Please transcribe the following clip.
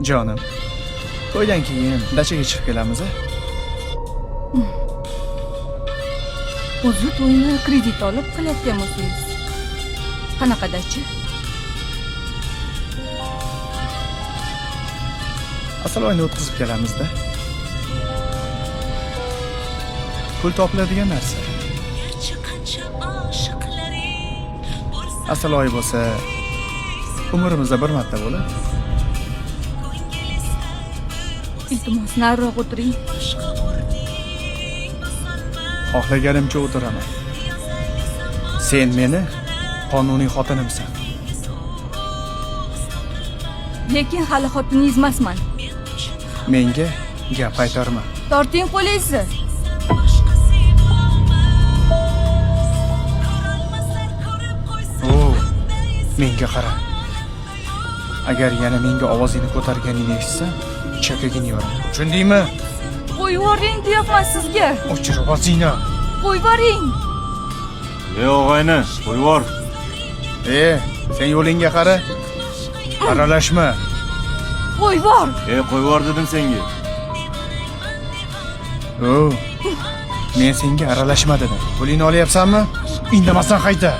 Jonim. To'ydan keyin dachaga chiqib kelamiz-a? O'zi to'yni kredit olib qilayotgan bo'lsangiz. Qanaqa dacha? Asal oyni o'tkazib kelamiz-da. Pul topiladigan narsa. Asal oy bo'lsa, umrimizda bir marta bo'ladi. Iltimos, nariroq o'tiring. Xohlaganimcha o'tiraman. Sen meni qonuniy xotinimsan. Lekin hali xotiningiz emasman. Menga gap qaytarma. Torting qo'lingizni. Menga qara. Agar yana menga ovozingni ko'targaningni eshitsam, chakagini yoraman. Tushundingmi? Qo'yib yuboring deyapman sizga. O'chir ovozingni. Qo'yib yuboring. Og'ayni, qo'yib yubor. Sen yo'lingga qara. Aralashma. Qo'yib yubor. Qo'yib yubor dedim senga. Men senga aralashma dedim. Pulingni olyapsanmi? Indamasdan qayta.